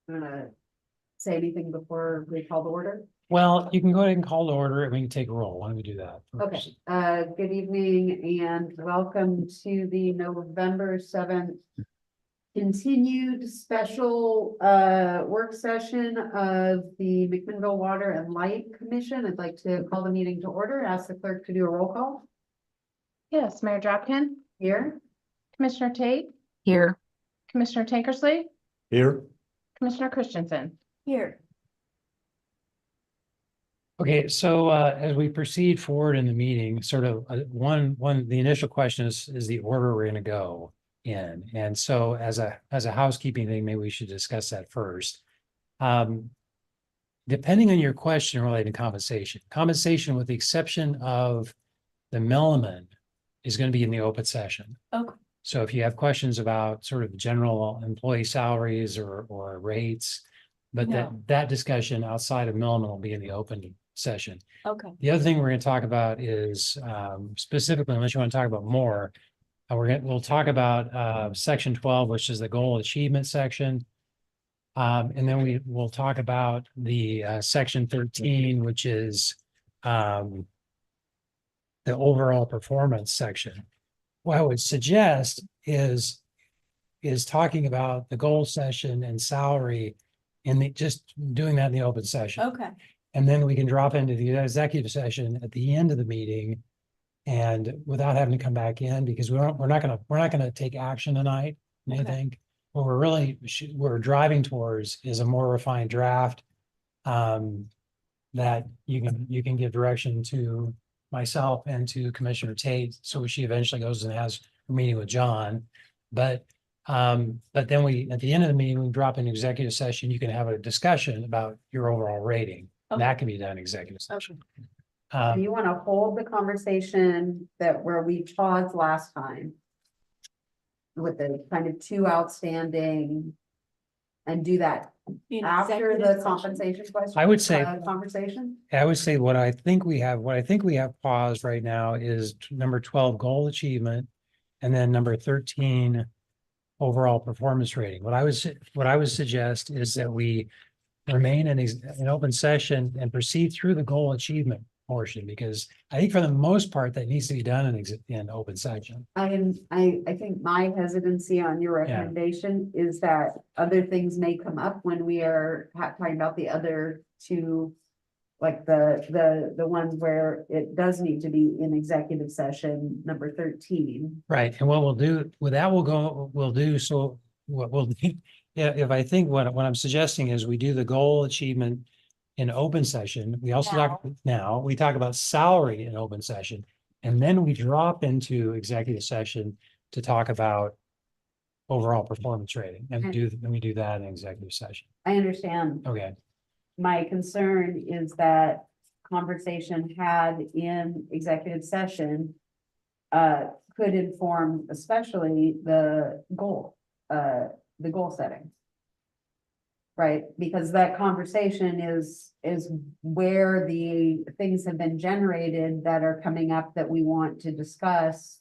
gonna say anything before we call the order? Well, you can go ahead and call to order and we can take a roll. Why don't we do that? Okay, first? good evening and welcome to the November 7th continued special work session of the McMinnville Water and Light Commission. I'd like to call the meeting to order, ask the clerk to do a roll call Yes, Mayor Dropkin, here. Commissioner Tate, Here. Commissioner Tankersley, Here. Commissioner Christensen. Here. Okay, so as we proceed forward in the meeting, sort of the initial question is the order we're gonna go in. And so as a housekeeping thing, maybe we should discuss that first. Depending on your question related to compensation with the exception of the Milliman is going to be in the open session. Okay. So if you have questions about sort of general employee salaries or rates, but No. that discussion outside of Milliman will be in the open session. Okay. The other thing we're going to talk about is specifically, unless you want to talk about more, we'll talk about section 12, which is the goal achievement section. And then will talk about the section 13, which is the overall performance section. What I would suggest is talking about the goal session and salary and just doing that in the open session. Okay. And then we can drop into the executive session at the end of the meeting and without having to come back in, because we're not gonna take action tonight, I Okay. think. What we're driving towards is a more refined draft that you can give direction to myself and to Commissioner Tate. So she eventually goes and has a meeting with John. But then at the end of the meeting, we drop into executive session. You can have a discussion about your overall rating. And that can be done in executive session. You want to hold the conversation where we paused last time with the kind of two outstanding and do that after the compensation question? I would say- Conversation? I would say what I think we have paused right now is number 12, goal achievement, and then number 13, overall performance rating. What I would suggest is that we remain in open session and proceed through the goal achievement portion, because I think for the most part that needs to be done in open session. I think my hesitancy on your recommendation is that other things may come up when we are talking about the other two. Like the ones where it does need to be in executive session, number 13. Right, and what we'll do with that, so what we'll do, if I think what I'm suggesting is we do the goal achievement in open session. We also we talk about salary in open session, and then we drop into executive session to talk about overall performance rating, and we do that in executive session. I understand. Okay. My concern is that conversation had in executive session could inform especially the goal setting. Right, because that conversation is where the things have been generated that are coming up that we want to discuss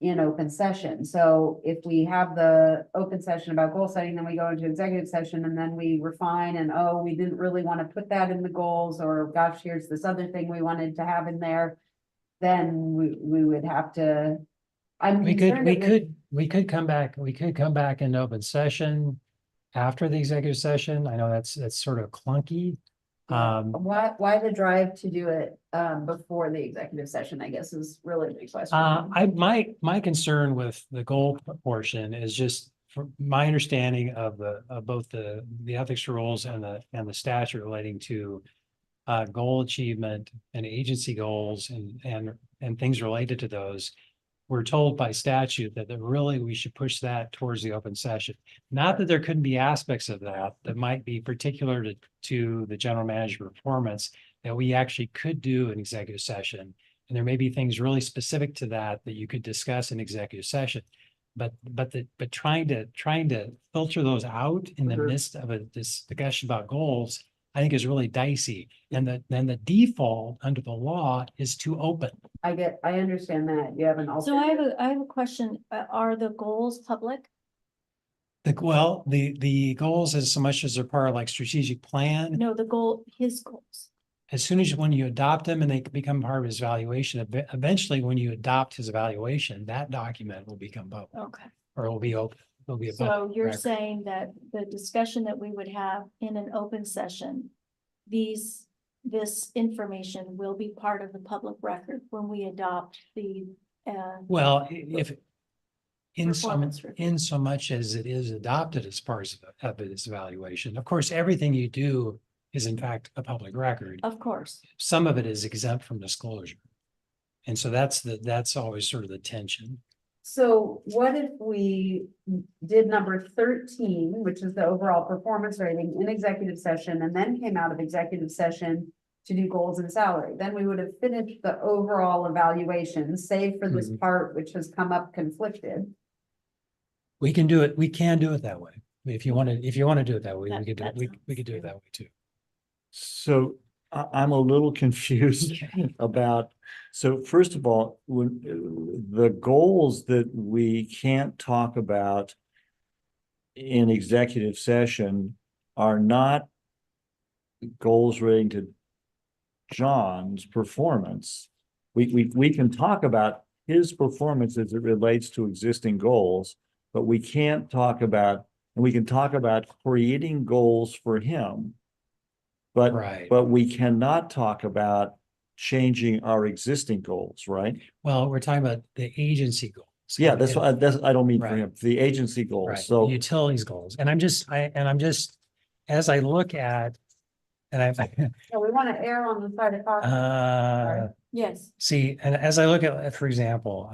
in open session. So if we have the open session about goal setting, then we go into executive session and then we refine and, oh, we didn't really want to put that in the goals, or gosh, here's this other thing we wanted to have in there. Then we would have to. We could come back in open session after the executive session. I know that's sort of clunky. Why the drive to do it before the executive session, I guess, is really the question. My concern with the goal portion is just from my understanding of both the ethics rules and the statute relating to goal achievement and agency goals and things related to those. We're told by statute that really we should push that towards the open session. Not that there couldn't be aspects of that might be particular to the general manager performance that we actually could do in executive session. And there may be things really specific to that you could discuss in executive session. But trying to filter those out in the midst of this discussion about goals, I think is really dicey. And then the default under the law is to open. I understand that you have an So I alternate. have a question. Are the goals public? The goals as so much as they're part of like strategic plan, No, the goal, his goals. as soon as when you adopt them and they become part of his evaluation, eventually when you adopt his evaluation, that document will become public Okay. or it will be open. It'll be a So public you're record. saying that the discussion that we would have in an open session, this information will be part of the public record when we adopt the, Well, if Performance review. in so much as it is adopted as part of its evaluation, of course, everything you do is in fact a public record. of course. Some of it is exempt from disclosure. And so that's always sort of the tension. So what if we did number 13, which is the overall performance rating in executive session, and then came out of executive session to do goals and salary? Then we would have finished the overall evaluation, save for this Mhm. part which has come up conflicted. We can do it that way. If you want to do it that way, we That- could do it, that we sounds could do it good. that way too. So I'm a little confused about, so first of all, when the goals that we can't talk about in executive session are not goals relating to John's performance. We can talk about his performance as it relates to existing goals, but we can't talk about, and we can talk about creating goals for him. Right. But we cannot talk about changing our existing goals, right? Well, we're talking about the agency goals. Yeah, that's what, I don't mean for Right. him, the agency goals, Right, so. utilities goals. And I'm just, as I look at, and I've, So we want to err on the side of caution. Yes. see, and as I look at, for example,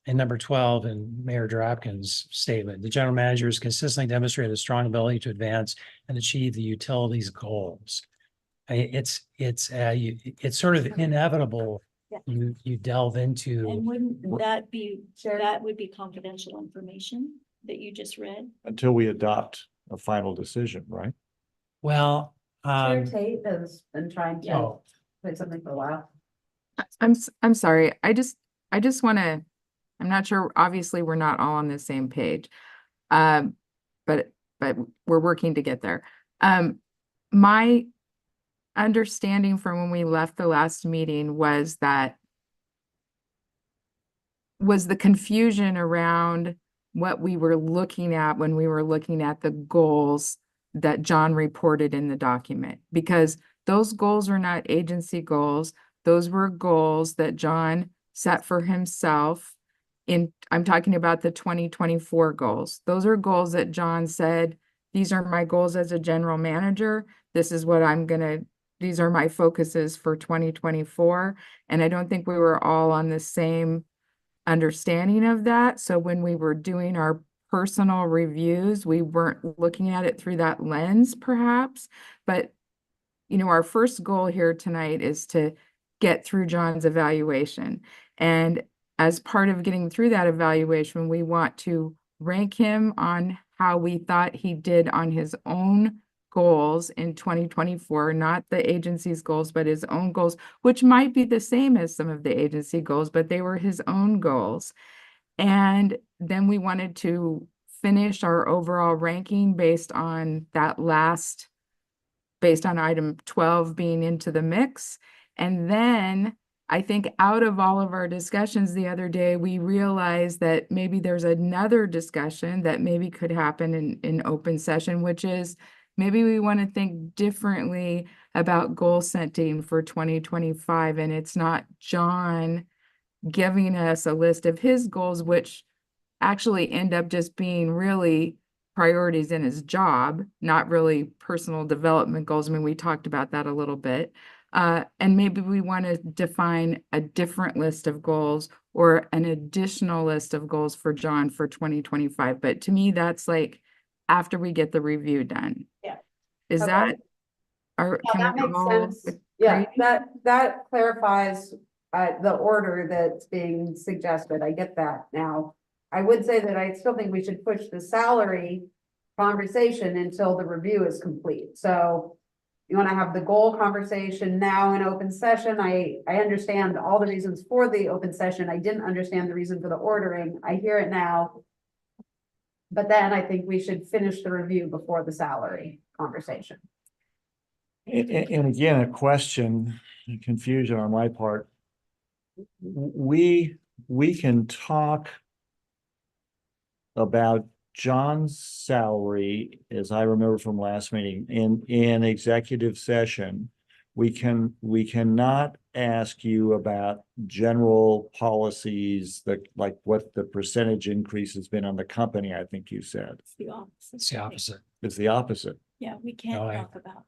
in number 12 in Mayor Dropkin's statement, the general manager has consistently demonstrated a strong ability to advance and achieve the utilities goals. It's sort of inevitable. Yeah. You delve into, And wouldn't that be, Sure. that would be confidential information that you just read? Until we adopt a final decision, right? well, Chair Tate has been trying to oh, say something for a while. I'm sorry. I just wanna, I'm not sure, obviously, we're not all on the same page. But we're working to get there. My understanding from when we left the last meeting was the confusion around what we were looking at when we were looking at the goals that John reported in the document, because those goals are not agency goals. Those were goals that John set for himself I'm talking about the 2024 goals. Those are goals that John said, these are my goals as a general manager. This is what these are my focuses for 2024. And I don't think we were all on the same understanding of that. So when we were doing our personal reviews, we weren't looking at it through that lens, perhaps. But, our first goal here tonight is to get through John's evaluation. And as part of getting through that evaluation, we want to rank him on how we thought he did on his own goals in 2024, not the agency's goals, but his own goals, which might be the same as some of the agency goals, but they were his own goals. And then we wanted to finish our overall ranking based on item 12 being into the mix. And then I think out of all of our discussions the other day, we realized that maybe there's another discussion that maybe could happen in open session, which is maybe we want to think differently about goal setting for 2025. And it's not John giving us a list of his goals, which actually end up just being really priorities in his job, not really personal development goals. I mean, we talked about that a little bit. And maybe we want to define a different list of goals or an additional list of goals for John for 2025. But to me, that's like after we get the review done. Yeah. Is Okay. that? Yeah, that we makes all sense. Yeah, agree? that clarifies the order that's being suggested. I get that now. I would say that I still think we should push the salary conversation until the review is complete. So you want to have the goal conversation now in open session. I understand all the reasons for the open session. I didn't understand the reason for the ordering. I hear it now. But then I think we should finish the review before the salary conversation. And again, a question, confusion on my part. We can talk about John's salary, as I remember from last meeting, in executive session. We cannot ask you about general policies that, like what the percentage increase has been on the company, I think you said. It's the opposite. It's the opposite. It's the opposite. Yeah, we can't No, talk about.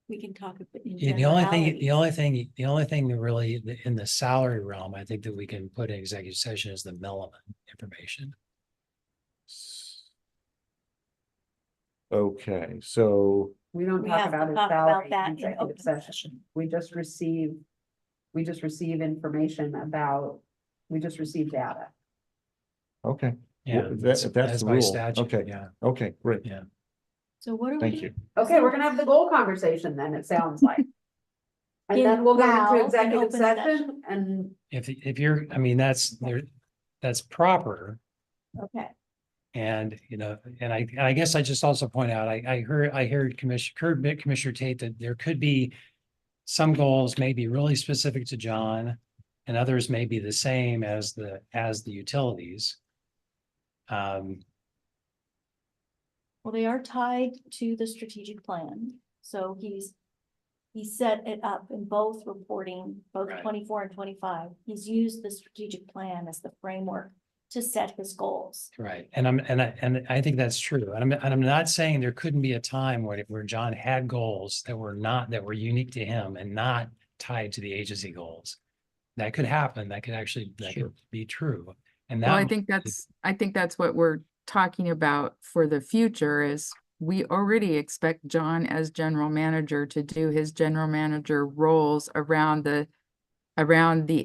We can talk a bit in Yeah, the only thing that really in the salary realm, I think that we can put in executive session is the Milliman information. Okay, so We don't We talk have to about his talk about salary that in in executive open session. session. We just receive information about, we just receive data. okay, Yeah, Well, that's the by rule. statute. Okay. Yeah, okay, great. yeah. So what are we Thank doing? you. Okay, we're gonna have the goal conversation then, it sounds like. And then we'll go Now, into in executive open session session. and If you're, I mean, that's proper. Okay, And, and I guess I just also point out, I heard Commissioner Tate that there could be some goals may be really specific to John and others may be the same as the utilities. well, they are tied to the strategic plan, so he set it up in both reporting, both Right. 24 and 25. He's used the strategic plan as the framework to set his goals. Right. And I think that's true. And I'm not saying there couldn't be a time where John had goals that were unique to him and not tied to the agency goals. That could happen. That could be true. And Well, that, I think that's what we're talking about for the future is we already expect John as general manager to do his general manager roles around the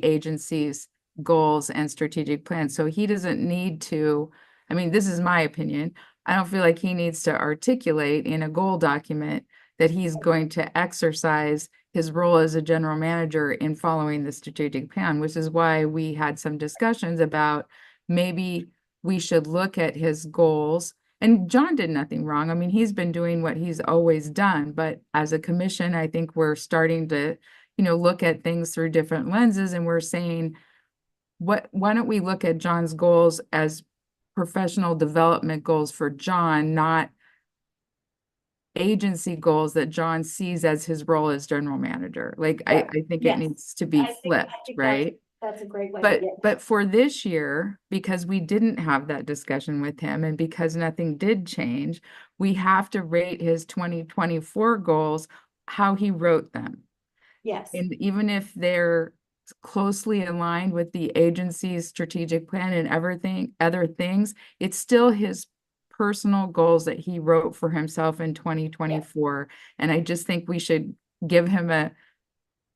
agency's goals and strategic plans. So he doesn't need to, I mean, this is my opinion. I don't feel like he needs to articulate in a goal document that he's going to exercise his role as a general manager in following the strategic plan, which is why we had some discussions about maybe we should look at his goals. And John did nothing wrong. I mean, he's been doing what he's always done, but as a commission, I think we're starting to, look at things through different lenses and we're saying, why don't we look at John's goals as professional development goals for John, not agency goals that John sees as his role as general manager. Like, I think Yes. it needs to be flipped, right? That's a great way. But for this year, because we didn't have that discussion with him and because nothing did change, we have to rate his 2024 goals, how he wrote them. Yes, And even if they're closely aligned with the agency's strategic plan and everything, other things, it's still his personal goals that he wrote for himself in 2024. And I just think we should give him a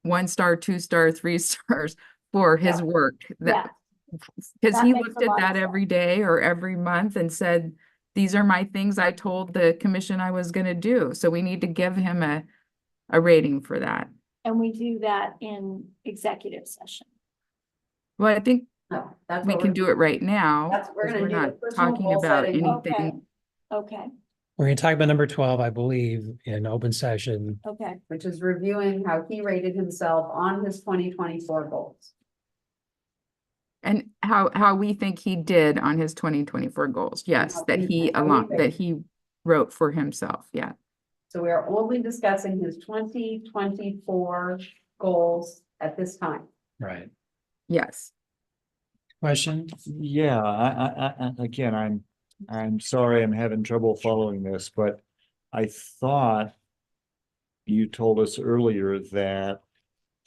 1-star, 2-star, 3 stars for his work. yeah, Because That he makes looked a at lot of that sense. every day or every month and said, these are my things I told the commission I was gonna do. So we need to give him a rating for that. and we do that in executive session. Well, I think no, that's we what can we're, do it right now. that's, we're 'cause gonna we're do the not personal talking goal about setting. anything. Okay, we're going to talk about number 12, I believe, in open session. okay. Which is reviewing how he rated himself on his 2024 goals. And how we think he did on his 2024 goals. Yes, how that we- he how we that rated. he wrote for himself. Yeah. So we are only discussing his 2024 goals at this time. Right. Yes. Question? Yeah, again, I'm sorry, I'm having trouble following this, but I thought you told us earlier that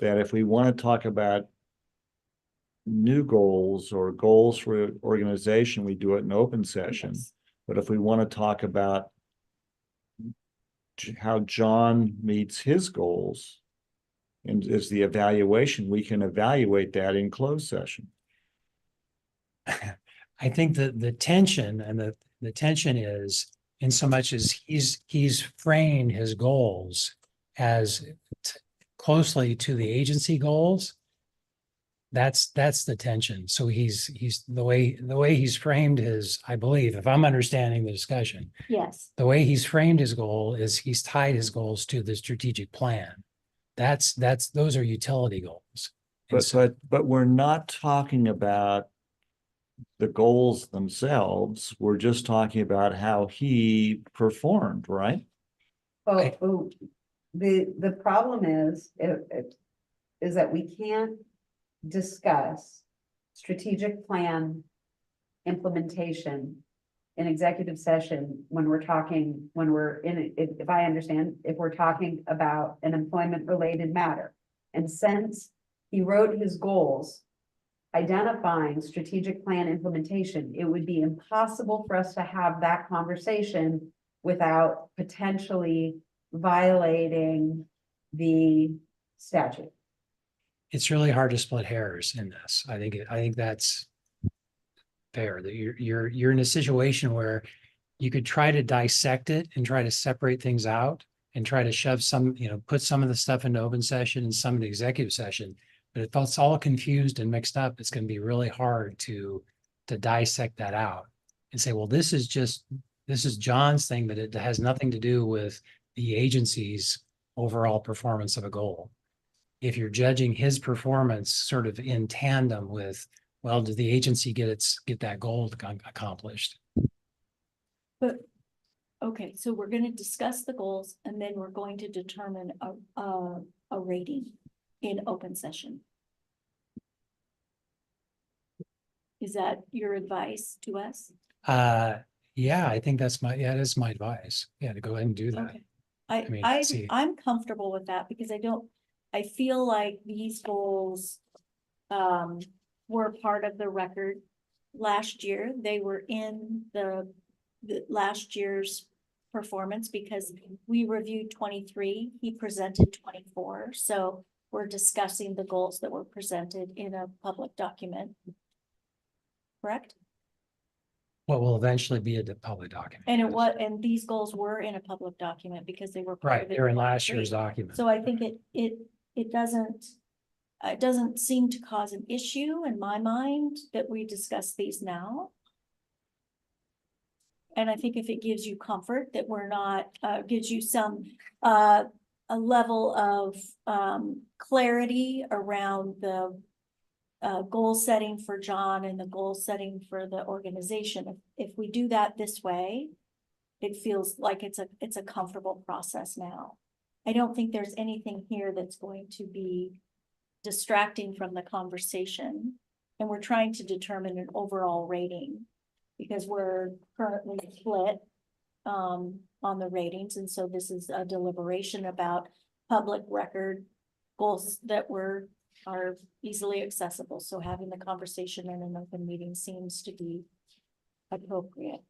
if we want to talk about new goals or goals for organization, we do it in open session. Yes. But if we want to talk about how John meets his goals and is the evaluation, we can evaluate that in closed session. I think that the tension and the tension is in so much as he's framed his goals as closely to the agency goals. That's the tension. So he's the way he's framed his, I believe, if I'm understanding the discussion, Yes, the way he's framed his goal is he's tied his goals to the strategic plan. Those are utility goals. And so, But we're not talking about the goals themselves. We're just talking about how he performed, right? Well, the problem is that we can't discuss strategic plan implementation in executive session when we're in, if I understand, if we're talking about an employment related matter. And since he wrote his goals, identifying strategic plan implementation, it would be impossible for us to have that conversation without potentially violating the statute. it's really hard to split hairs in this. I think that's fair, that you're in a situation where you could try to dissect it and try to separate things out and try to shove some, put some of the stuff into open session and some into executive session. But if it's all confused and mixed up, it's going to be really hard to dissect that out and say, well, this is John's thing, but it has nothing to do with the agency's overall performance of a goal. If you're judging his performance sort of in tandem with, well, did the agency get that goal accomplished? but, okay, so we're gonna discuss the goals and then we're going to determine a rating in open session. Is that your advice to us? Yeah, I think that is my advice. Yeah, to go ahead and do that. Okay. I mean, see. I'm comfortable with that because I feel like these goals were part of the record last year. They were in the last year's performance because we reviewed 23, he presented 24. So we're discussing the goals that were presented in a public document. Correct? What will eventually be a public document. And these goals were in a public document because they were part Right, of it they're in in last 23. year's document. So I think it doesn't seem to cause an issue in my mind that we discuss these now. And I think if it gives you comfort that we're not, gives you some, a level of, clarity around the goal setting for John and the goal setting for the organization. If we do that this way, it feels like it's a comfortable process now. I don't think there's anything here that's going to be distracting from the conversation. And we're trying to determine an overall rating because we're currently split on the ratings. And so this is a deliberation about public record goals that are easily accessible. So having the conversation in an open meeting seems to be appropriate.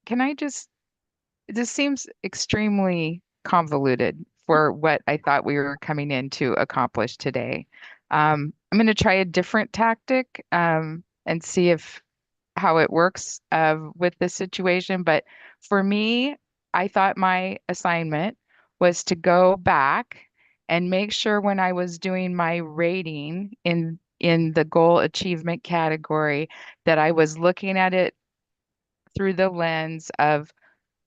Can I just, this seems extremely convoluted for what I thought we were coming in to accomplish today. I'm going to try a different tactic and see how it works with this situation. But for me, I thought my assignment was to go back and make sure when I was doing my rating in the goal achievement category that I was looking at it through the lens of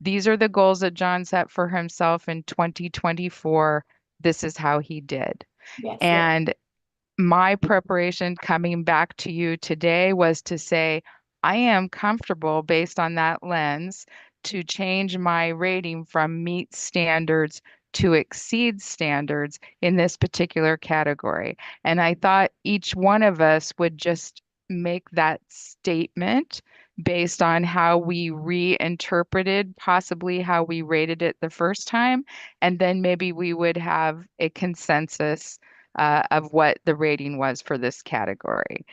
these are the goals that John set for himself in 2024. This is how he did. Yes. And my preparation coming back to you today was to say, I am comfortable based on that lens to change my rating from meet standards to exceed standards in this particular category. And I thought each one of us would just make that statement based on how we reinterpreted possibly how we rated it the first time. And then maybe we would have a consensus of what the rating was for this category.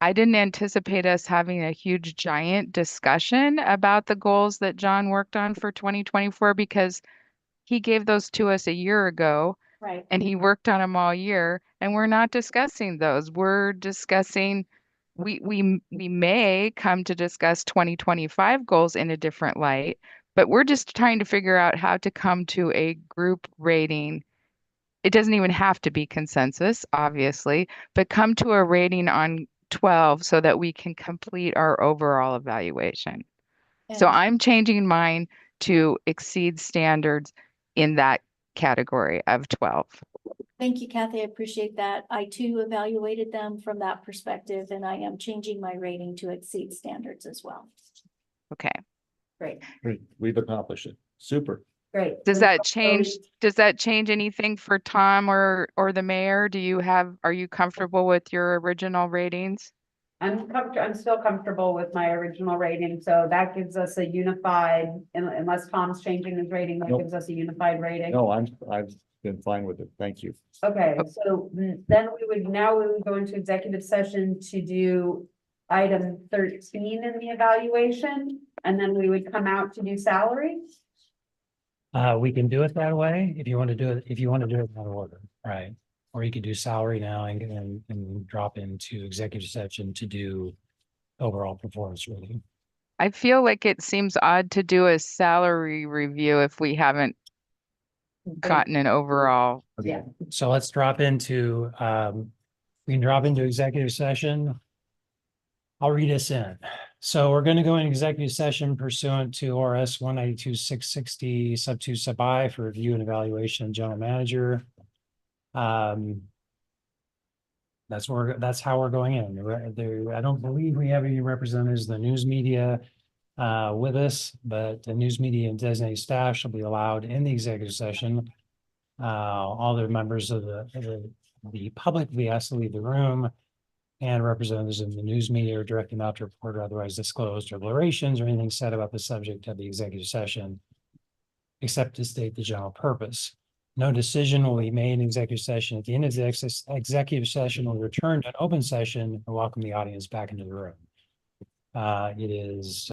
I didn't anticipate us having a huge giant discussion about the goals that John worked on for 2024 because he gave those to us a year ago. Right. And he worked on them all year, and we're not discussing those. We're discussing, we may come to discuss 2025 goals in a different light, but we're just trying to figure out how to come to a group rating. It doesn't even have to be consensus, obviously, but come to a rating on 12 so that we can complete our overall evaluation. So And I'm changing mine to exceed standards in that category of 12. thank you, Kathy. I appreciate that. I too evaluated them from that perspective, and I am changing my rating to exceed standards as well. Okay. Great, Great, we've accomplished it. Super. great. Does So that now change, does that change anything for Tom or the mayor? Are you comfortable with your original ratings? I'm still comfortable with my original rating, so that gives us a unified, unless Tom's changing his rating, that Nope. gives us a unified rating. No, I've been fine with it. Thank you. Okay, so then we would go into executive session to do item 13 in the evaluation, and then we would come out to do salary. We can do it that way if you want to do it, if you want to do it in that order, right? Or you could do salary now and drop into executive session to do overall performance rating. I feel like it seems odd to do a salary review if we haven't gotten an overall. Yeah, So let's drop into, we can drop into executive session. I'll read us in. So we're going to go in executive session pursuant to ORS 192-660 sub 2 sub I for review and evaluation of general manager. That's how we're going in. I don't believe we have any representatives of the news media with us, but the news media and designated staff shall be allowed in the executive session. All the members of the public will be asked to leave the room, and representatives of the news media are directed not to report or otherwise disclose deliberations or anything said about the subject of the executive session, except to state the general purpose. No decision will be made in executive session. At the end of the executive session, we'll return to an open session and welcome the audience back into the room. It is